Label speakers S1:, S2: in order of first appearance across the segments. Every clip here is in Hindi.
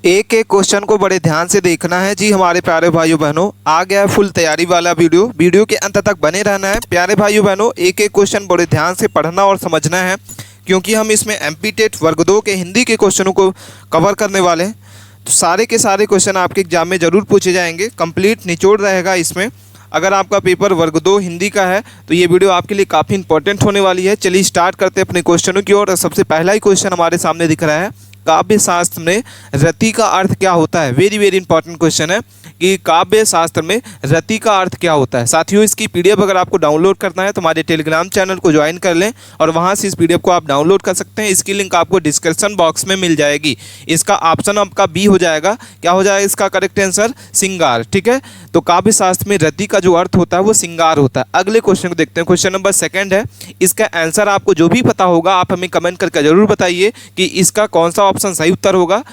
S1: एक एक क्वेश्चन को बड़े ध्यान से देखना है जी हमारे प्यारे भाइयों बहनों। आ गया है फुल तैयारी वाला वीडियो के अंत तक बने रहना है प्यारे भाइयों बहनों। एक एक क्वेश्चन बड़े ध्यान से पढ़ना और समझना है, क्योंकि हम इसमें एमपी टेट वर्ग 2 के हिंदी के क्वेश्चनों को कवर करने वाले हैं। तो सारे के सारे क्वेश्चन आपके एग्जाम में ज़रूर पूछे जाएंगे, कंप्लीट निचोड़ रहेगा इसमें। अगर आपका पेपर वर्ग 2 हिंदी का है तो ये वीडियो आपके लिए काफ़ी इंपॉर्टेंट होने वाली है। चलिए स्टार्ट करते हैं अपने क्वेश्चनों की ओर। सबसे पहला ही क्वेश्चन हमारे सामने दिख रहा है, काव्य शास्त्र में रति का अर्थ क्या होता है। वेरी वेरी इंपॉर्टेंट क्वेश्चन है कि काव्य शास्त्र में रति का अर्थ क्या होता है। साथियों, इसकी पीडीएफ अगर आपको डाउनलोड करना है तो हमारे टेलीग्राम चैनल को ज्वाइन कर लें और वहां से इस पीडीएफ को आप डाउनलोड कर सकते हैं। इसकी लिंक आपको डिस्क्रिप्शन बॉक्स में मिल जाएगी। इसका ऑप्शन आपका बी हो जाएगा। क्या हो जाएगा इसका करेक्ट आंसर? सिंगार। ठीक है, तो काव्य शास्त्र में रति का जो अर्थ होता है वो सिंगार होता है। अगले क्वेश्चन को देखते हैं। क्वेश्चन नंबर 2 है। इसका आंसर आपको जो भी पता होगा आप हमें कमेंट करके जरूर बताइए कि इसका कौन सा ऑप्शन सही उत्तर होगा।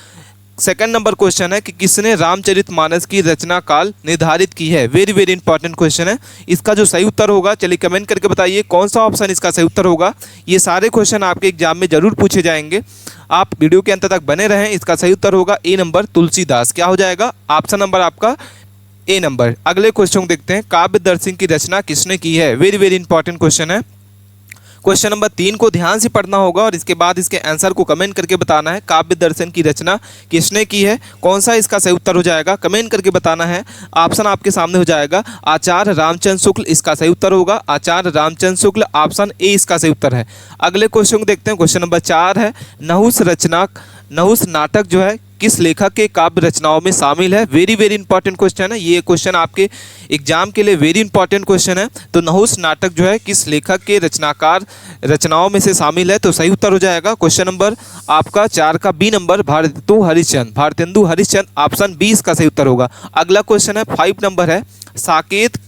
S1: सेकंड नंबर क्वेश्चन है कि किसने रामचरितमानस की रचना काल निर्धारित की है। वेरी वेरी इंपॉर्टेंट क्वेश्चन है। इसका जो सही उत्तर होगा, चलिए कमेंट करके बताइए कौन सा ऑप्शन इसका सही उत्तर होगा। ये सारे क्वेश्चन आपके एग्जाम में जरूर पूछे जाएंगे, आप वीडियो के अंत तक बने रहें। इसका सही उत्तर होगा ए नंबर, तुलसीदास। क्या हो जाएगा? ऑप्शन नंबर आपका ए नंबर। अगले क्वेश्चन को देखते हैं, काव्य दर्शन की रचना किसने की है। वेरी वेरी इंपॉर्टेंट क्वेश्चन है। क्वेश्चन नंबर 3 को ध्यान से पढ़ना होगा और इसके बाद इसके आंसर को कमेंट करके बताना है। काव्य दर्शन की रचना किसने की है, कौन सा इसका सही उत्तर हो जाएगा, कमेंट करके बताना है। ऑप्शन आपके सामने हो जाएगा आचार्य रामचंद्र शुक्ल, इसका सही उत्तर होगा आचार्य रामचंद्र शुक्ल। ऑप्शन ए इसका सही उत्तर है। अगले क्वेश्चन को देखते हैं। क्वेश्चन नंबर 4 है, नहुस नाटक जो है किस लेखक के काव्य रचनाओं में शामिल है। वेरी वेरी इंपॉर्टेंट क्वेश्चन है। ये क्वेश्चन आपके एग्जाम के लिए वेरी इंपॉर्टेंट क्वेश्चन है। तो नहुस नाटक जो है किस लेखक के रचनाओं में से शामिल है, तो सही उत्तर हो जाएगा क्वेश्चन नंबर आपका 4 का B number, Bharatendu Harishchandra. Option B इसका सही उत्तर होगा। अगला क्वेश्चन है 5 नंबर है, साकेत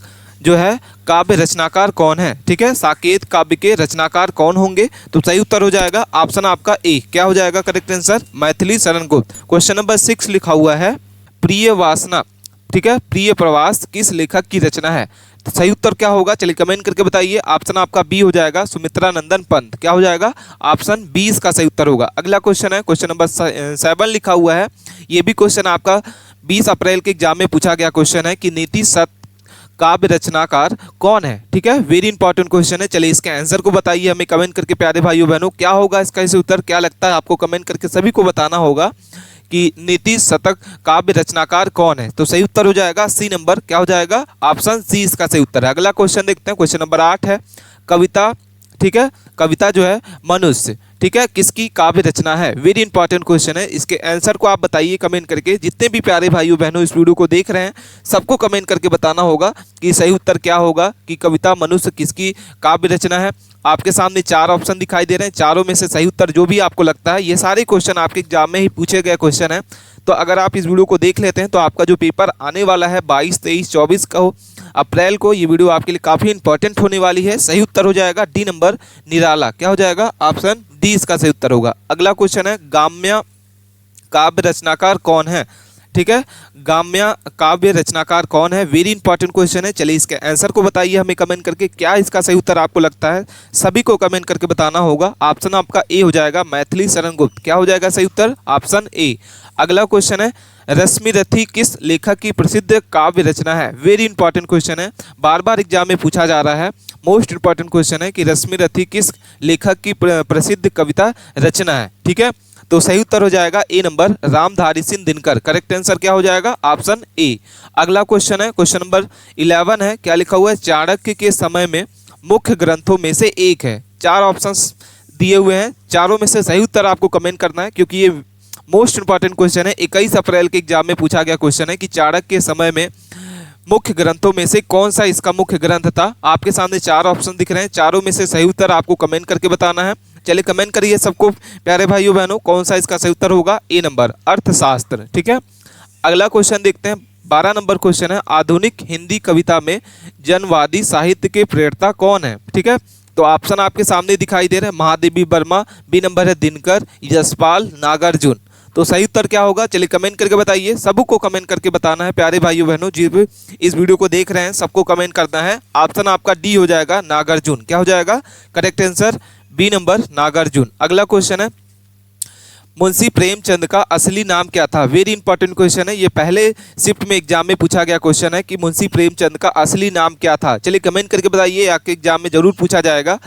S1: जो है काव्य रचनाकार कौन है। ठीक है, साकेत काव्य के रचनाकार कौन होंगे, तो सही उत्तर हो जाएगा ऑप्शन आपका ए। क्या हो जाएगा correct answer? Maithili Sharan Gupt. Question number 6 लिखा हुआ है, प्रिय वासना, ठीक है, प्रिय प्रवास किस लेखक की रचना है। तो सही उत्तर क्या होगा, चलिए कमेंट करके बताइए। ऑप्शन आपका बी हो जाएगा, सुमित्रा नंदन पंत। क्या हो जाएगा? ऑप्शन बी इसका सही उत्तर होगा। अगला क्वेश्चन है, क्वेश्चन नंबर 7 लिखा हुआ है। ये भी क्वेश्चन आपका 20 अप्रैल के एग्जाम में पूछा गया क्वेश्चन है कि नीति सत काव्य रचनाकार कौन है। ठीक है, वेरी इंपॉर्टेंट क्वेश्चन है। चलिए इसके आंसर को बताइए हमें कमेंट करके प्यारे भाइयों बहनों। क्या होगा इसका इसे उत्तर, क्या लगता है आपको? कमेंट करके सभी को बताना होगा कि नीति शतक काव्य रचनाकार कौन है। तो सही उत्तर हो जाएगा सी नंबर। क्या हो जाएगा? ऑप्शन सी इसका सही उत्तर है। अगला क्वेश्चन देखते हैं। क्वेश्चन नंबर 8 है, कविता, ठीक है, कविता जो है मनुष्य, ठीक है, किसकी काव्य रचना है। वेरी इंपॉर्टेंट क्वेश्चन है। इसके आंसर को आप बताइए कमेंट करके। जितने भी प्यारे भाइयों बहनों इस वीडियो को देख रहे हैं सबको कमेंट करके बताना होगा कि सही उत्तर क्या होगा, कि कविता मनुष्य किसकी काव्य रचना है। आपके सामने 4 ऑप्शन दिखाई दे रहे हैं, चारों में से सही उत्तर जो भी आपको लगता है। ये सारे क्वेश्चन आपके एग्जाम में ही पूछे गए क्वेश्चन हैं। तो अगर आप इस वीडियो को देख लेते हैं तो आपका जो पेपर आने वाला है 22, 23, 24 को अप्रैल को, ये वीडियो आपके लिए काफ़ी इंपॉर्टेंट होने वाली है। सही उत्तर हो जाएगा डी नंबर, निराला। क्या हो जाएगा? ऑप्शन डी इसका सही उत्तर होगा। अगला क्वेश्चन है, गाम्या काव्य रचनाकार कौन है। ठीक है, गाम्या काव्य रचनाकार कौन है। वेरी इंपॉर्टेंट क्वेश्चन है। चलिए इसके आंसर को बताइए हमें कमेंट करके। क्या इसका सही उत्तर आपको लगता है, सभी को कमेंट करके बताना होगा। ऑप्शन आपका ए हो जाएगा, मैथिली शरण गुप्त। क्या हो जाएगा सही उत्तर? Option A. अगला क्वेश्चन है, रश्मि रथी किस लेखक की प्रसिद्ध काव्य रचना है। वेरी इंपॉर्टेंट क्वेश्चन है, बार बार एग्जाम में पूछा जा रहा है। मोस्ट इंपॉर्टेंट क्वेश्चन है कि रश्मि रथी किस लेखक की प्रसिद्ध कविता रचना है। ठीक है, तो सही उत्तर हो जाएगा A number, Ramdhari Singh Dinkar. Correct answer क्या हो जाएगा? Option A. अगला क्वेश्चन है, क्वेश्चन नंबर 11 है। क्या लिखा हुआ है, चाणक्य के समय में मुख्य ग्रंथों में से एक है। 4 ऑप्शंस दिए हुए हैं, चारों में से सही उत्तर आपको कमेंट करना है, क्योंकि ये मोस्ट इंपॉर्टेंट क्वेश्चन है। 21 अप्रैल के एग्जाम में पूछा गया क्वेश्चन है कि चाणक्य के समय में मुख्य ग्रंथों में से कौन सा इसका मुख्य ग्रंथ था। आपके सामने 4 ऑप्शन दिख रहे हैं, चारों में से सही उत्तर आपको कमेंट करके बताना है। चलिए कमेंट करिए सबको प्यारे भाइयों बहनों, कौन सा इसका सही उत्तर होगा। ए नंबर, अर्थशास्त्र। ठीक है, अगला क्वेश्चन देखते हैं। 12 नंबर क्वेश्चन है, आधुनिक हिंदी कविता में जनवादी साहित्य के प्रेरणा कौन है। ठीक है, तो ऑप्शन आपके सामने दिखाई दे रहे हैं, महादेवी वर्मा, बी नंबर है दिनकर, यशपाल, नागार्जुन। तो सही उत्तर क्या होगा, चलिए कमेंट करके बताइए। सबको कमेंट करके बताना है प्यारे भाइयों बहनों, जी इस वीडियो को देख रहे हैं सबको कमेंट करना है। ऑप्शन आपका डी हो जाएगा, नागार्जुन। क्या हो जाएगा correct answer? B number, Nagarjun. अगला क्वेश्चन है, मुंशी प्रेमचंद का असली नाम क्या था। वेरी इंपॉर्टेंट क्वेश्चन है, ये पहले शिफ्ट में एग्जाम में पूछा गया क्वेश्चन है कि मुंशी प्रेमचंद का असली नाम क्या था। चलिए कमेंट करके बताइए, आपके एग्जाम में जरूर पूछा जाएगा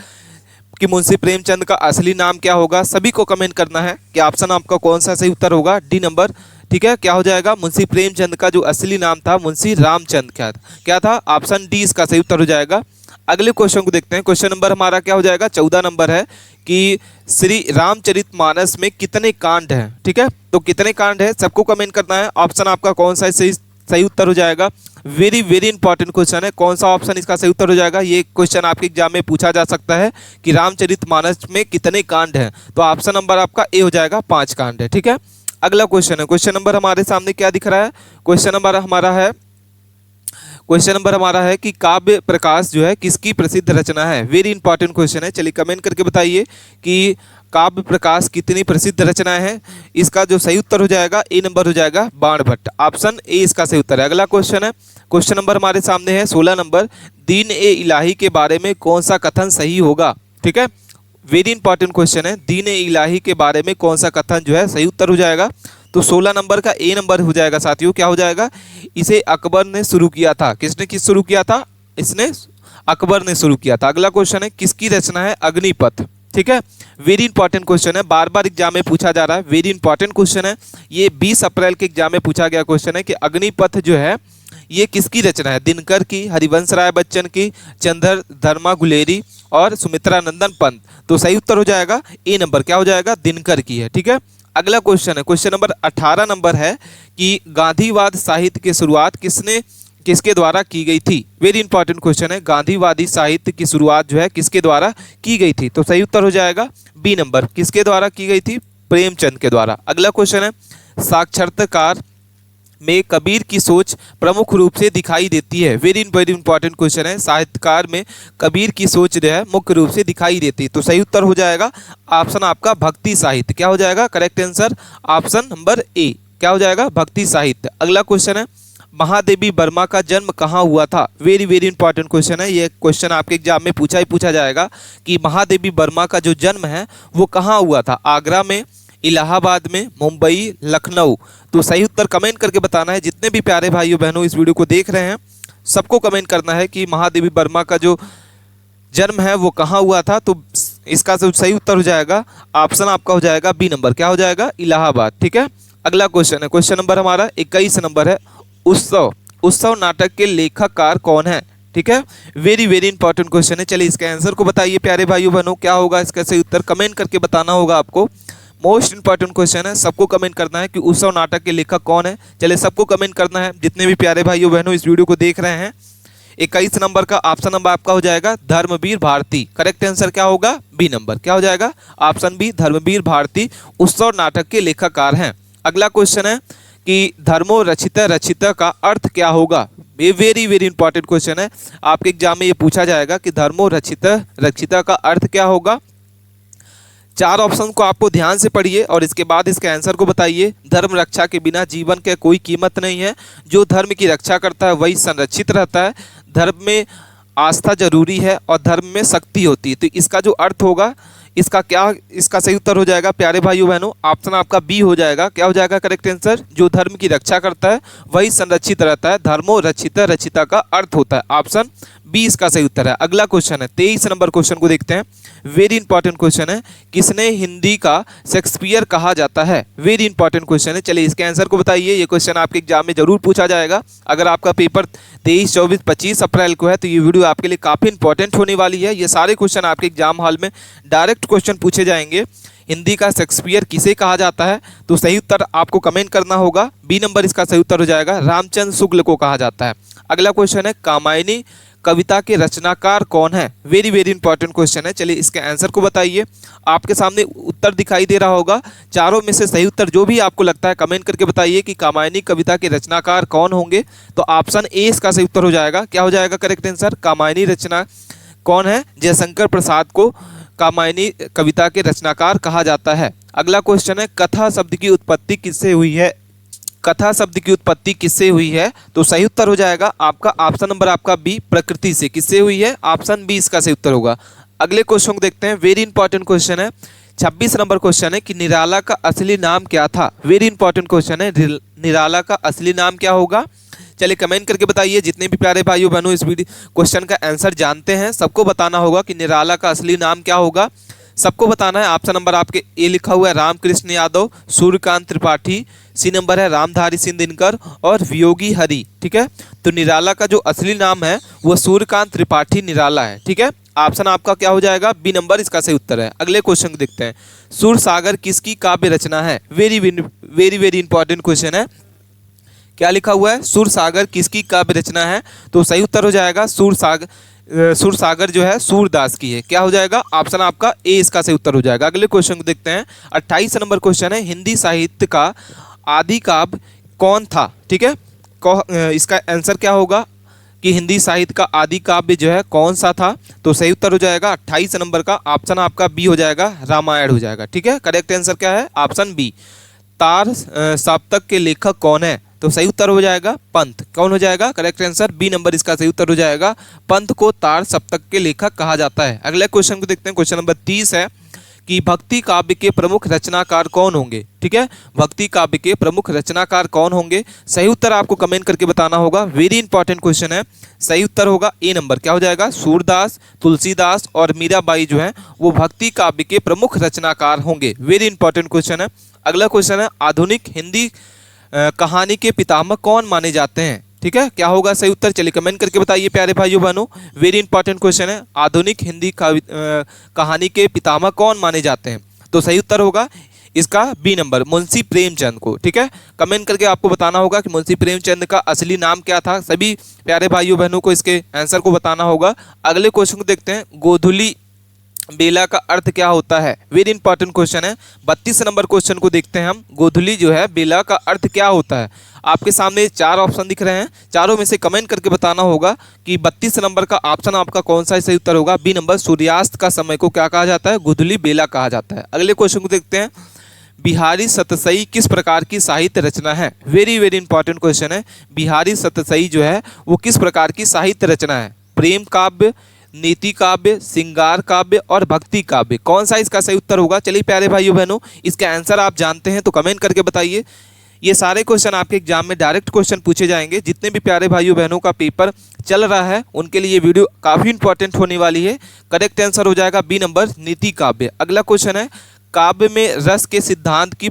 S1: कि मुंशी प्रेमचंद का असली नाम क्या होगा। सभी को कमेंट करना है कि ऑप्शन आपका कौन सा सही उत्तर होगा। डी नंबर, ठीक है, क्या हो जाएगा, मुंशी प्रेमचंद का जो असली नाम था मुंशी रामचंद क्या था। ऑप्शन डी इसका सही उत्तर हो जाएगा। अगले क्वेश्चन को देखते हैं। क्वेश्चन नंबर हमारा क्या हो जाएगा, 14 नंबर है कि श्री रामचरितमानस में कितने कांड हैं। ठीक है, तो कितने कांड है सबको कमेंट करना है। ऑप्शन आपका कौन सा सही उत्तर हो जाएगा। वेरी वेरी इंपॉर्टेंट क्वेश्चन है, कौन सा ऑप्शन इसका सही उत्तर हो जाएगा। ये क्वेश्चन आपके एग्जाम में पूछा जा सकता है कि रामचरितमानस में कितने कांड हैं। तो ऑप्शन नंबर आपका ए हो जाएगा, 5 कांड है। ठीक है, अगला क्वेश्चन है। क्वेश्चन नंबर हमारे सामने क्या दिख रहा है, क्वेश्चन नंबर हमारा है कि काव्य प्रकाश जो है किसकी प्रसिद्ध रचना है। वेरी इंपॉर्टेंट क्वेश्चन है, चलिए कमेंट करके बताइए कि काव्य प्रकाश कितनी प्रसिद्ध रचनाएं हैं। इसका जो सही उत्तर हो जाएगा ए नंबर हो जाएगा, बाणभट्ट। ऑप्शन ए इसका सही उत्तर है। अगला क्वेश्चन है, क्वेश्चन नंबर हमारे सामने है 16 नंबर, दीन ए इलाही के बारे में कौन सा कथन सही होगा। ठीक है, वेरी इंपॉर्टेंट क्वेश्चन है, दीन ए इलाही के बारे में कौन सा कथन जो है सही उत्तर हो जाएगा। तो 16 नंबर का ए नंबर हो जाएगा साथियों, क्या हो जाएगा, इसे अकबर ने शुरू किया था। किसने शुरू किया था, इसने अकबर ने शुरू किया था। अगला क्वेश्चन है, किसकी रचना है अग्निपथ। ठीक है, वेरी इंपॉर्टेंट क्वेश्चन है, बार बार एग्जाम में पूछा जा रहा है। वेरी इंपॉर्टेंट क्वेश्चन है, ये 20 अप्रैल के एग्जाम में पूछा गया क्वेश्चन है कि अग्निपथ जो है ये किसकी रचना है। दिनकर की, हरिवंश राय बच्चन की, चंद्र धर्मा गुलेरी और सुमित्रा नंदन पंत। तो सही उत्तर हो जाएगा ए नंबर, क्या हो जाएगा, दिनकर की है। ठीक है, अगला क्वेश्चन है, क्वेश्चन नंबर 18 नंबर है कि गांधीवाद साहित्य की शुरुआत किसके द्वारा की गई थी। वेरी इंपॉर्टेंट क्वेश्चन है, गांधीवादी साहित्य की शुरुआत जो है किसके द्वारा की गई थी। तो सही उत्तर हो जाएगा बी नंबर, किसके द्वारा की गई थी, प्रेमचंद के द्वारा। अगला क्वेश्चन है, साक्षात्कार में कबीर की सोच प्रमुख रूप से दिखाई देती है। वेरी इंपॉर्टेंट क्वेश्चन है, साहित्यकार में कबीर की सोच जो है मुख्य रूप से दिखाई देती है। तो सही उत्तर हो जाएगा ऑप्शन आपका भक्ति साहित्य, क्या हो जाएगा, correct answer option number A, क्या हो जाएगा, भक्ति साहित्य। अगला क्वेश्चन है, महादेवी वर्मा का जन्म कहाँ हुआ था। वेरी वेरी इंपॉर्टेंट क्वेश्चन है, ये क्वेश्चन आपके एग्जाम में पूछा जाएगा कि महादेवी वर्मा का जो जन्म है वो कहाँ हुआ था। आगरा में, इलाहाबाद में, मुंबई, लखनऊ। तो सही उत्तर कमेंट करके बताना है। जितने भी प्यारे भाइयों बहनों इस वीडियो को देख रहे हैं सबको कमेंट करना है कि महादेवी वर्मा का जो जन्म है वो कहाँ हुआ था। तो इसका जो सही उत्तर हो जाएगा ऑप्शन आपका हो जाएगा बी नंबर, क्या हो जाएगा, इलाहाबाद। ठीक है, अगला क्वेश्चन है, क्वेश्चन नंबर हमारा 21 नंबर है, उत्सव नाटक के लेखककार कौन है। ठीक है, वेरी वेरी इंपॉर्टेंट क्वेश्चन है। चलिए इसके आंसर को बताइए प्यारे भाइयों बहनों, क्या होगा इसका सही उत्तर, कमेंट करके बताना होगा आपको। मोस्ट इंपॉर्टेंट क्वेश्चन है, सबको कमेंट करना है कि उत्सव नाटक के लेखक कौन है। चलिए सबको कमेंट करना है, जितने भी प्यारे भाइयों बहनों इस वीडियो को देख रहे हैं। 21 नंबर का ऑप्शन नंबर आपका हो जाएगा धर्मवीर भारती। करेक्ट आंसर क्या होगा, बी नंबर, क्या हो जाएगा, ऑप्शन बी, धर्मवीर भारती उत्सव नाटक के लेखककार हैं। अगला क्वेश्चन है कि धर्मो रचिता का अर्थ क्या होगा। ये वेरी वेरी इंपॉर्टेंट क्वेश्चन है, आपके एग्जाम में ये पूछा जाएगा कि धर्मो रचिता का अर्थ क्या होगा। 4 ऑप्शन को आपको ध्यान से पढ़िए और इसके बाद इसके आंसर को बताइए। धर्म रक्षा के बिना जीवन के कोई कीमत नहीं है, जो धर्म की रक्षा करता है वही संरक्षित रहता है, धर्म में आस्था जरूरी है और धर्म में शक्ति होती है। तो इसका जो अर्थ होगा इसका सही उत्तर हो जाएगा प्यारे भाइयों बहनों, ऑप्शन आपका बी हो जाएगा, क्या हो जाएगा करेक्ट आंसर, जो धर्म की रक्षा करता है वही संरक्षित रहता है, धर्मो रचिता का अर्थ होता है, ऑप्शन बी इसका सही उत्तर है। अगला क्वेश्चन है 23 नंबर क्वेश्चन को देखते हैं। वेरी इंपॉर्टेंट क्वेश्चन है, किसने हिंदी का शेक्सपियर कहा जाता है। वेरी इंपॉर्टेंट क्वेश्चन है, चलिए इसके आंसर को बताइए। ये क्वेश्चन आपके एग्जाम में जरूर पूछा जाएगा। अगर आपका पेपर 23, 24, 25 अप्रैल को है तो ये वीडियो आपके लिए काफ़ी इंपॉर्टेंट होने वाली है। ये सारे क्वेश्चन आपके एग्जाम हॉल में डायरेक्ट क्वेश्चन पूछे जाएंगे। हिंदी का शेक्सपियर किसे कहा जाता है, तो सही उत्तर आपको कमेंट करना होगा। बी नंबर इसका सही उत्तर हो जाएगा, रामचंद्र शुक्ल को कहा जाता है। अगला क्वेश्चन है, कामायनी कविता के रचनाकार कौन है। वेरी वेरी इंपॉर्टेंट क्वेश्चन है, चलिए इसके आंसर को बताइए। आपके सामने उत्तर दिखाई दे रहा होगा, चारों में से सही उत्तर जो भी आपको लगता है कमेंट करके बताइए कि कामायनी कविता के रचनाकार कौन होंगे। तो ऑप्शन ए इसका सही उत्तर हो जाएगा, क्या हो जाएगा करेक्ट आंसर, कामायनी रचना कौन है, जयशंकर प्रसाद को कामायनी कविता के रचनाकार कहा जाता है। अगला क्वेश्चन है, कथा शब्द की उत्पत्ति किससे हुई है। कथा शब्द की उत्पत्ति किससे हुई है, तो सही उत्तर हो जाएगा आपका ऑप्शन नंबर आपका बी, प्रकृति से। किससे हुई है, ऑप्शन बी इसका सही उत्तर होगा। अगले क्वेश्चन को देखते हैं। वेरी इंपॉर्टेंट क्वेश्चन है, 26 नंबर क्वेश्चन है कि निराला का असली नाम क्या था। वेरी इंपॉर्टेंट क्वेश्चन है, निराला का असली नाम क्या होगा। चलिए कमेंट करके बताइए। जितने भी प्यारे भाइयों बहनों इस वीडियो क्वेश्चन का आंसर जानते हैं सबको बताना होगा कि निराला का असली नाम क्या होगा, सबको बताना है। ऑप्शन नंबर आपके ए लिखा हुआ है रामकृष्ण यादव, सूर्यकांत त्रिपाठी, सी नंबर है रामधारी सिंह दिनकर और वियोगी हरि। ठीक है, तो निराला का जो असली नाम है वो सूर्यकांत त्रिपाठी निराला है। ठीक है, ऑप्शन आपका क्या हो जाएगा, बी नंबर इसका सही उत्तर है। अगले क्वेश्चन को देखते हैं, सूरसागर किसकी काव्य रचना है। Very very very important question है। क्या लिखा हुआ है, सूरसागर किसकी काव्य रचना है, तो सही उत्तर हो जाएगा सूरसागर जो है सूरदास की है। क्या हो जाएगा, ऑप्शन आपका ए इसका सही उत्तर हो जाएगा। अगले क्वेश्चन को देखते हैं, 28 नंबर क्वेश्चन है, हिंदी साहित्य का आदि काव्य कौन था। ठीक है, इसका आंसर क्या होगा कि हिंदी साहित्य का आदि काव्य जो है कौन सा था, तो सही उत्तर हो जाएगा 28 नंबर का ऑप्शन आपका बी हो जाएगा, रामायण हो जाएगा। ठीक है, करेक्ट आंसर क्या है, ऑप्शन बी। तार सप्तक के लेखक कौन है, तो सही उत्तर हो जाएगा पंत। कौन हो जाएगा, करेक्ट आंसर बी नंबर इसका सही उत्तर हो जाएगा। पंत को तार सप्तक के लेखक कहा जाता है। अगले क्वेश्चन को देखते हैं, क्वेश्चन नंबर 30 है कि भक्ति काव्य के प्रमुख रचनाकार कौन होंगे। ठीक है, भक्ति काव्य के प्रमुख रचनाकार कौन होंगे, सही उत्तर आपको कमेंट करके बताना होगा। वेरी इंपॉर्टेंट क्वेश्चन है, सही उत्तर होगा ए नंबर। क्या हो जाएगा, सूरदास, तुलसीदास और मीराबाई जो है वो भक्ति काव्य के प्रमुख रचनाकार होंगे। वेरी इंपॉर्टेंट क्वेश्चन है। अगला क्वेश्चन है, आधुनिक हिंदी कहानी के पितामह कौन माने जाते हैं। ठीक है, क्या होगा सही उत्तर, चलिए कमेंट करके बताइए प्यारे भाइयों बहनों। वेरी इंपॉर्टेंट क्वेश्चन है, आधुनिक हिंदी कहानी के पितामह कौन माने जाते हैं, तो सही उत्तर होगा इसका बी नंबर, मुंशी प्रेमचंद को। ठीक है, कमेंट करके आपको बताना होगा कि मुंशी प्रेमचंद का असली नाम क्या था। सभी प्यारे भाइयों बहनों को इसके आंसर को बताना होगा। अगले क्वेश्चन को देखते हैं, गोधुली बेला का अर्थ क्या होता है। वेरी इंपॉर्टेंट क्वेश्चन है। 32 नंबर क्वेश्चन को देखते हैं हम, गोधुली जो है बेला का अर्थ क्या होता है। आपके सामने 4 ऑप्शन दिख रहे हैं, चारों में से कमेंट करके बताना होगा कि 32 नंबर का ऑप्शन आपका कौन सा सही उत्तर होगा। बी नंबर, सूर्यास्त का समय को क्या कहा जाता है, गोधुली बेला कहा जाता है। अगले क्वेश्चन को देखते हैं, बिहारी सतसई किस प्रकार की साहित्य रचना है। वेरी वेरी इंपॉर्टेंट क्वेश्चन है। बिहारी सतसई जो है वो किस प्रकार की साहित्य रचना है, प्रेम काव्य, नीति काव्य, श्रृंगार काव्य और भक्ति काव्य, कौन सा इसका सही उत्तर होगा। चलिए प्यारे भाइयों बहनों, इसका आंसर आप जानते हैं तो कमेंट करके बताइए। ये सारे क्वेश्चन आपके एग्जाम में डायरेक्ट क्वेश्चन पूछे जाएंगे। जितने भी प्यारे भाइयों बहनों का पेपर चल रहा है उनके लिए ये वीडियो काफ़ी इंपॉर्टेंट होने वाली है। करेक्ट आंसर हो जाएगा बी नंबर, नीति काव्य। अगला क्वेश्चन है, काव्य में रस के सिद्धांत की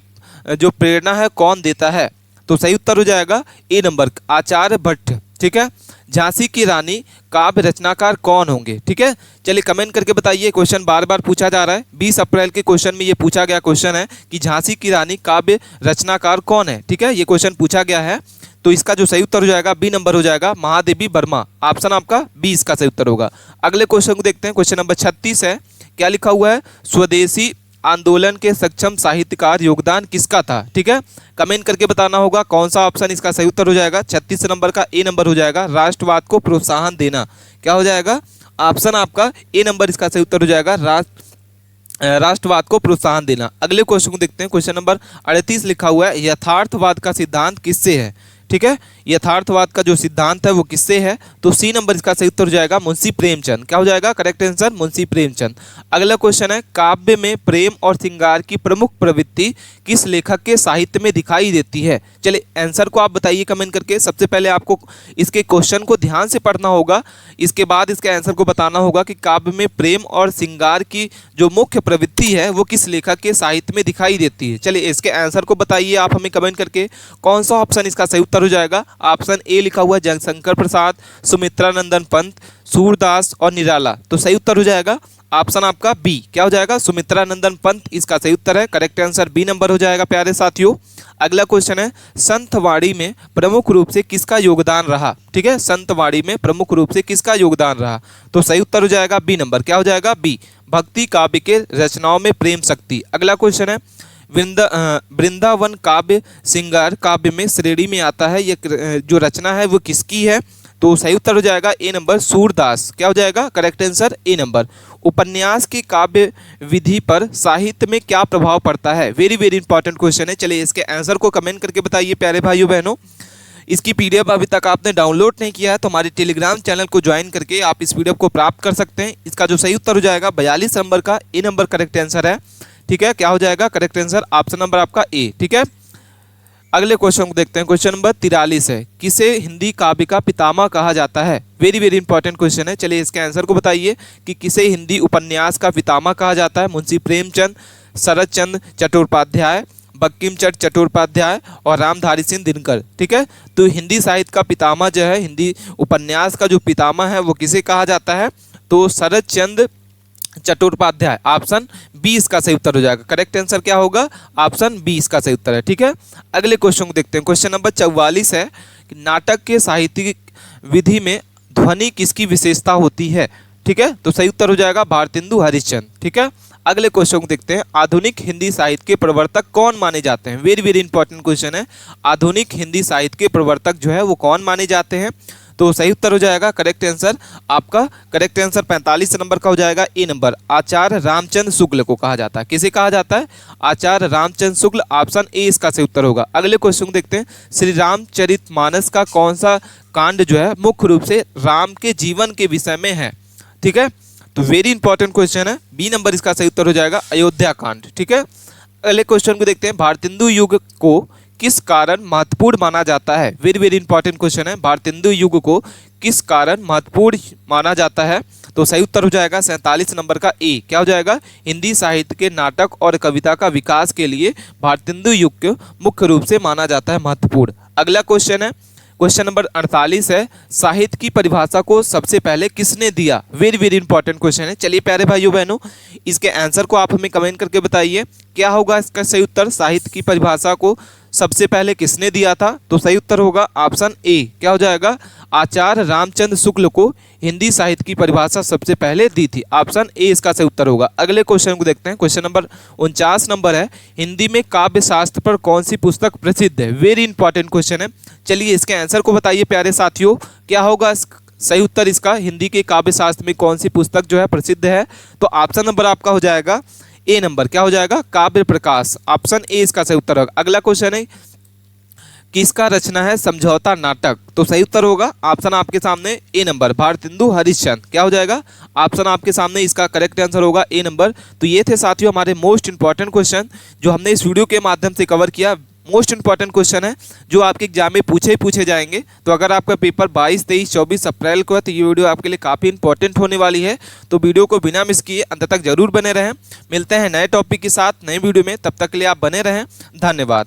S1: जो प्रेरणा है कौन देता है, तो सही उत्तर हो जाएगा ए नंबर, आचार्य भट्ट। ठीक है, झांसी की रानी काव्य रचनाकार कौन होंगे। ठीक है, चलिए कमेंट करके बताइए। क्वेश्चन बार बार पूछा जा रहा है, 20 अप्रैल के क्वेश्चन में ये पूछा गया क्वेश्चन है कि झांसी की रानी काव्य रचनाकार कौन है। ठीक है, ये क्वेश्चन पूछा गया है, तो इसका जो सही उत्तर हो जाएगा बी नंबर हो जाएगा, महादेवी वर्मा। ऑप्शन आपका बी इसका सही उत्तर होगा। अगले क्वेश्चन को देखते हैं, क्वेश्चन नंबर 36 है। क्या लिखा हुआ है, स्वदेशी आंदोलन के सक्षम साहित्यकार योगदान किसका था। ठीक है, कमेंट करके बताना होगा कौन सा ऑप्शन इसका सही उत्तर हो जाएगा। 36 नंबर का ए नंबर हो जाएगा, राष्ट्रवाद को प्रोत्साहन देना। क्या हो जाएगा, ऑप्शन आपका ए नंबर इसका सही उत्तर हो जाएगा, राष्ट्रवाद को प्रोत्साहन देना। अगले क्वेश्चन को देखते हैं, क्वेश्चन नंबर 38 लिखा हुआ है, यथार्थवाद का सिद्धांत किससे है। ठीक है, यथार्थवाद का जो सिद्धांत है वो किससे है, तो सी नंबर इसका सही उत्तर हो जाएगा, मुंशी प्रेमचंद। क्या हो जाएगा, करेक्ट आंसर मुंशी प्रेमचंद। अगला क्वेश्चन है, काव्य में प्रेम और श्रृंगार की प्रमुख प्रवृत्ति किस लेखक के साहित्य में दिखाई देती है। चलिए आंसर को आप बताइए कमेंट करके। सबसे पहले आपको इसके क्वेश्चन को ध्यान से पढ़ना होगा, इसके बाद इसके आंसर को बताना होगा कि काव्य में प्रेम और श्रृंगार की जो मुख्य प्रवृत्ति है वो किस लेखक के साहित्य में दिखाई देती है। चलिए इसके आंसर को बताइए आप हमें कमेंट करके, कौन सा ऑप्शन इसका सही उत्तर हो जाएगा। ऑप्शन ए लिखा हुआ जयशंकर प्रसाद, सुमित्रानंदन पंत, सूरदास और निराला, तो सही उत्तर हो जाएगा ऑप्शन आपका बी। क्या हो जाएगा, सुमित्रानंदन पंत इसका सही उत्तर है। करेक्ट आंसर बी नंबर हो जाएगा प्यारे साथियों। अगला क्वेश्चन है, संतवाणी में प्रमुख रूप से किसका योगदान रहा। ठीक है, संतवाणी में प्रमुख रूप से किसका योगदान रहा, तो सही उत्तर हो जाएगा बी नंबर। क्या हो जाएगा, बी, भक्ति काव्य के रचनाओं में प्रेम शक्ति। अगला क्वेश्चन है, वृंदावन काव्य श्रृंगार काव्य में श्रेणी में आता है, ये जो रचना है वो किसकी है, तो सही उत्तर हो जाएगा ए नंबर, सूरदास। क्या हो जाएगा, करेक्ट आंसर ए नंबर। उपन्यास की काव्य विधि पर साहित्य में क्या प्रभाव पड़ता है। वेरी वेरी इंपॉर्टेंट क्वेश्चन है। चलिए इसके आंसर को कमेंट करके बताइए प्यारे भाइयों बहनों। इसकी पीडीएफ अभी तक आपने डाउनलोड नहीं किया है तो हमारे टेलीग्राम चैनल को ज्वाइन करके आप इस पीडीएफ को प्राप्त कर सकते हैं। इसका जो सही उत्तर हो जाएगा 42 नंबर का ए नंबर करेक्ट आंसर है। ठीक है, क्या हो जाएगा करेक्ट आंसर ऑप्शन नंबर आपका ए। ठीक है, अगले क्वेश्चन को देखते हैं। क्वेश्चन नंबर 43 है, किसे हिंदी काव्य का पितामह कहा जाता है? वेरी वेरी इंपॉर्टेंट क्वेश्चन है। चलिए इसके आंसर को बताइए कि किसे हिंदी उपन्यास का पितामह कहा जाता है? मुंशी प्रेमचंद, शरद चंद्र चट्टोपाध्याय, बंकिम चंद्र चट्टोपाध्याय और रामधारी सिंह दिनकर। ठीक है, तो हिंदी साहित्य का पितामह जो है, हिंदी उपन्यास का जो पितामह है वो किसे कहा जाता है? तो शरद चंद्र चट्टोपाध्याय। ऑप्शन बी इसका सही उत्तर हो जाएगा। करेक्ट आंसर क्या होगा? ऑप्शन बी इसका सही उत्तर है। ठीक है, अगले क्वेश्चन को देखते हैं। क्वेश्चन नंबर 44 है कि नाटक के साहित्यिक विधि में ध्वनि किसकी विशेषता होती है? ठीक है, तो सही उत्तर हो जाएगा भारतेंदु हरिश्चंद्र। ठीक है, अगले क्वेश्चन को देखते हैं। आधुनिक हिंदी साहित्य के प्रवर्तक कौन माने जाते हैं? वेरी वेरी इंपॉर्टेंट क्वेश्चन है। आधुनिक हिंदी साहित्य के प्रवर्तक जो है वो कौन माने जाते हैं? तो सही उत्तर हो जाएगा करेक्ट आंसर आपका, करेक्ट आंसर 45 नंबर का हो जाएगा ए नंबर। आचार्य रामचंद्र शुक्ल को कहा जाता है। किसे कहा जाता है? आचार्य रामचंद्र शुक्ल। ऑप्शन ए इसका सही उत्तर होगा। अगले क्वेश्चन को देखते हैं। श्री रामचरितमानस का कौन सा कांड जो है मुख्य रूप से राम के जीवन के विषय में है? ठीक है, तो वेरी इंपॉर्टेंट क्वेश्चन है, बी नंबर इसका सही उत्तर हो जाएगा अयोध्या कांड। ठीक है, अगले क्वेश्चन को देखते हैं। भारतेंदु युग को किस कारण महत्वपूर्ण माना जाता है? वेरी वेरी इंपॉर्टेंट क्वेश्चन है। भारतेंदु युग को किस कारण महत्वपूर्ण माना जाता है? तो सही उत्तर हो जाएगा 47 नंबर का ए। क्या हो जाएगा? हिंदी साहित्य के नाटक और कविता का विकास के लिए भारतेंदु युग को मुख्य रूप से माना जाता है महत्वपूर्ण। अगला क्वेश्चन है, क्वेश्चन नंबर 48 है, साहित्य की परिभाषा को सबसे पहले किसने दिया? वेरी वेरी इंपॉर्टेंट क्वेश्चन है। चलिए प्यारे भाइयों बहनों, इसके आंसर को आप हमें कमेंट करके बताइए, क्या होगा इसका सही उत्तर? साहित्य की परिभाषा को सबसे पहले किसने दिया था? तो सही उत्तर होगा ऑप्शन ए। क्या हो जाएगा? आचार्य रामचंद्र शुक्ल को हिंदी साहित्य की परिभाषा सबसे पहले दी थी। ऑप्शन ए इसका सही उत्तर होगा। अगले क्वेश्चन को देखते हैं। क्वेश्चन नंबर 49 नंबर है, हिंदी में काव्य शास्त्र पर कौन सी पुस्तक प्रसिद्ध है? वेरी इंपॉर्टेंट क्वेश्चन है। चलिए इसके आंसर को बताइए प्यारे साथियों, क्या होगा सही उत्तर इसका? हिंदी के काव्य शास्त्र में कौन सी पुस्तक जो है प्रसिद्ध है? तो ऑप्शन नंबर आपका हो जाएगा ए नंबर। क्या हो जाएगा? काव्य प्रकाश। ऑप्शन ए इसका सही उत्तर होगा। अगला क्वेश्चन है, किसका रचना है समझौता नाटक? तो सही उत्तर होगा ऑप्शन आपके सामने ए नंबर, भारतेंदु हरिश्चंद्र। क्या हो जाएगा? ऑप्शन आपके सामने इसका करेक्ट आंसर होगा ए नंबर। तो ये थे साथियों हमारे मोस्ट इंपॉर्टेंट क्वेश्चन जो हमने इस वीडियो के माध्यम से कवर किया। मोस्ट इंपॉर्टेंट क्वेश्चन है जो आपके एग्जाम में पूछे जाएंगे। तो अगर आपका पेपर 22, 23, 24 अप्रैल को है तो ये वीडियो आपके लिए काफ़ी इंपॉर्टेंट होने वाली है। तो वीडियो को बिना मिस किए अंत तक जरूर बने रहें। मिलते हैं नए टॉपिक के साथ नए वीडियो में, तब तक के लिए आप बने रहें। धन्यवाद।